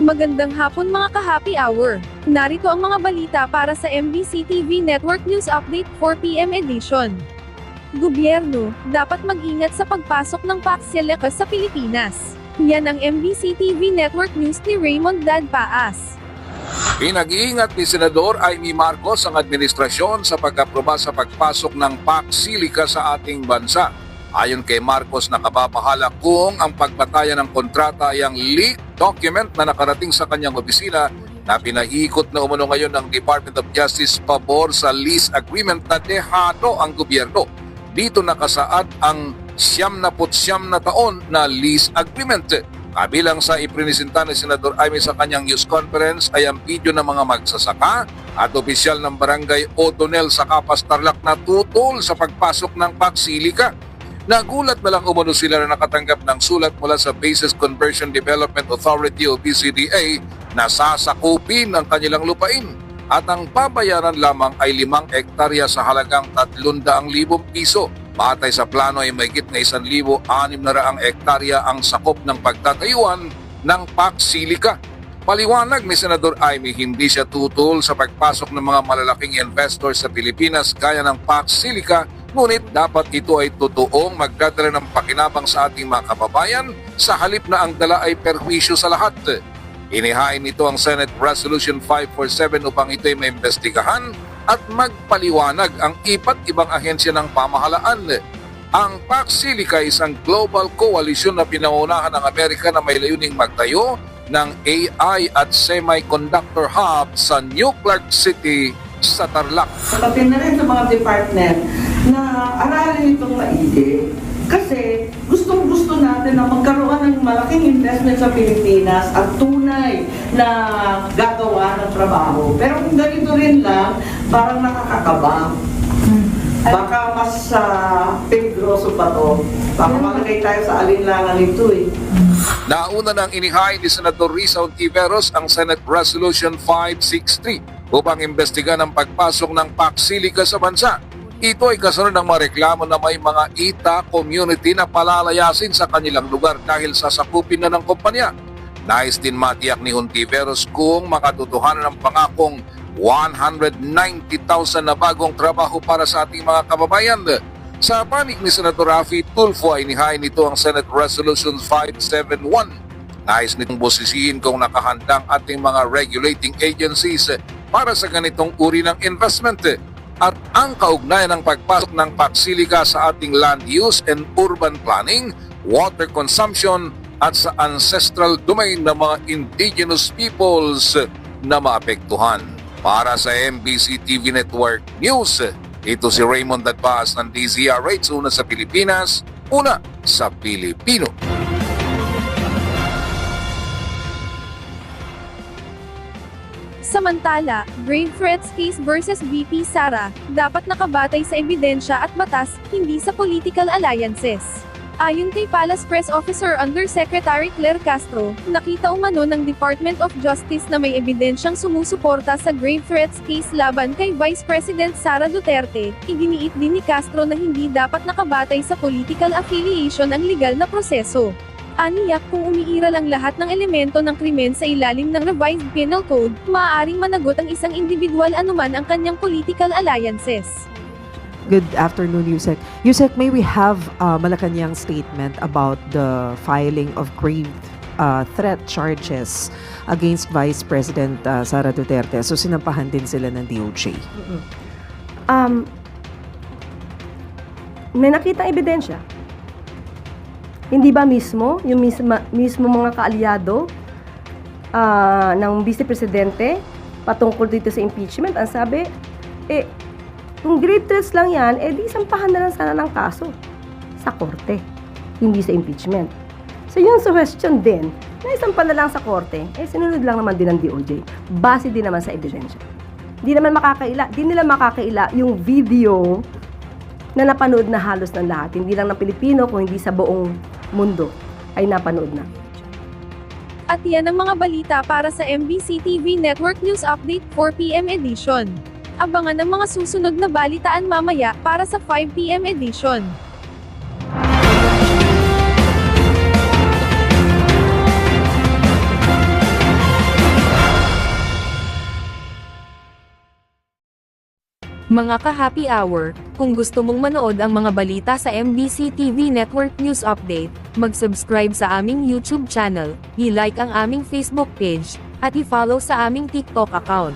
Magandang hapon mga ka-happy hour. Narito ang mga balita para sa MBC TV Network News Update 4 PM edition. Gobyerno, dapat mag-ingat sa pagpasok ng Paxilica sa Pilipinas. Yan ang MBC TV Network News ni Raymond Dad Paas. Pinag-iingat ni Senador Amy Marcos ang administrasyon sa pag-aproba sa pagpasok ng Paxilica sa ating bansa. Ayon kay Marcos, nakababahala kung ang pagbatayan ng kontrata ay ang leaked document na nakarating sa kanyang opisina na pinaikot na umano ngayon ng Department of Justice pabor sa lease agreement na dehado ang gobyerno. Dito nakasaad ang 79 na taon na lease agreement. Kabilang sa iprinisinta ni Senador Amy sa kanyang news conference ay ang video ng mga magsasaka at opisyal ng barangay O'Donnell sa Capas, Tarlac na tutol sa pagpasok ng Paxilica. Nagulat na lang umano sila na nakatanggap ng sulat mula sa Bases Conversion Development Authority o BCDA na sasakupin ang kanilang lupain at ang babayaran lamang ay 5 hektarya sa halagang 300,000 piso. Batay sa plano ay mahigit na 1,600 hektarya ang sakop ng pagtatayuan ng Paxilica. Paliwanag ni Senador Amy, hindi siya tutol sa pagpasok ng mga malalaking investors sa Pilipinas gaya ng Paxilica, ngunit dapat ito ay totoong magdadala ng pakinabang sa ating mga kababayan sa halip na ang dala ay perwisyo sa lahat. Inihain nito ang Senate Resolution 547 upang ito ay maimbestigahan at magpaliwanag ang iba't ibang ahensya ng pamahalaan. Ang Paxilica ay isang global coalition na pinangunahan ng Amerika na may layuning magtayo ng AI at semiconductor hub sa New Clark City sa Tarlac. Pati na rin sa mga department na aralin itong maigi kasi gustong-gusto natin na magkaroon ng malaking investment sa Pilipinas at tunay na gagawa ng trabaho. Pero kung ganito rin lang, parang nakakakaba. Baka mas peligroso pa to. Baka malagay tayo sa alinlangan nito eh. Nauna nang inihain ni Senador Risa Ontiveros ang Senate Resolution 563 upang imbestigan ang pagpasok ng Paxilica sa bansa. Ito ay kasunod ng mga reklamo na may mga ITA community na palalayasin sa kanilang lugar dahil sa sakupin na ng kumpanya. Nais din matiyak ni Ontiveros kung makatotohanan ng pangakong 190,000 na bagong trabaho para sa ating mga kababayan. Sa panig ni Senator Raffy Tulfo ay inihain nito ang Senate Resolution 571. Nais nitong bosisihin kung nakahandang ating mga regulating agencies para sa ganitong uri ng investment at ang kaugnayan ng pagpasok ng Paxilica sa ating land use and urban planning, water consumption at sa ancestral domain ng mga indigenous peoples na maapektuhan. Para sa MBC TV Network News, ito si Raymond Dadpaas ng DZRH, una sa Pilipinas, una sa Pilipino. Samantala, grave threats case versus VP Sara, dapat nakabatay sa ebidensya at batas, hindi sa political alliances. Ayon kay Palace Press Officer Undersecretary Claire Castro, nakita umano ng Department of Justice na may ebidensyang sumusuporta sa grave threats case laban kay Vice President Sara Duterte. Iginiit din ni Castro na hindi dapat nakabatay sa political affiliation ang legal na proseso. Aniyak, kung umiiral ang lahat ng elemento ng krimen sa ilalim ng Revised Penal Code, maaaring managot ang isang individual anuman ang kanyang political alliances. Good afternoon, Yusek. Yusek, may we have Malacanang statement about the filing of grave threat charges against Vice President Sara Duterte. So sinampahan din sila ng DOJ. May nakita ebidensya. Hindi ba mismo, yung mismo mga kaalyado ng Vice Presidente patungkol dito sa impeachment, ang sabi, kung grave threats lang yan, di sampahan na lang sana ng kaso sa korte, hindi sa impeachment. So yung suggestion din, na isampa na lang sa korte, sinunod lang naman din ng DOJ, base din naman sa ebidensya. Di nila makakaila yung video na napanood na halos ng lahat, hindi lang ng Pilipino, kung hindi sa buong mundo ay napanood na. At yan ang mga balita para sa MBC TV Network News Update 4 PM edition. Abangan ang mga susunod na balitaan mamaya para sa 5 PM edition. Mga ka-happy hour, kung gusto mong manood ang mga balita sa MBC TV Network News Update, mag-subscribe sa aming YouTube channel, i-like ang aming Facebook page, at i-follow sa aming TikTok account.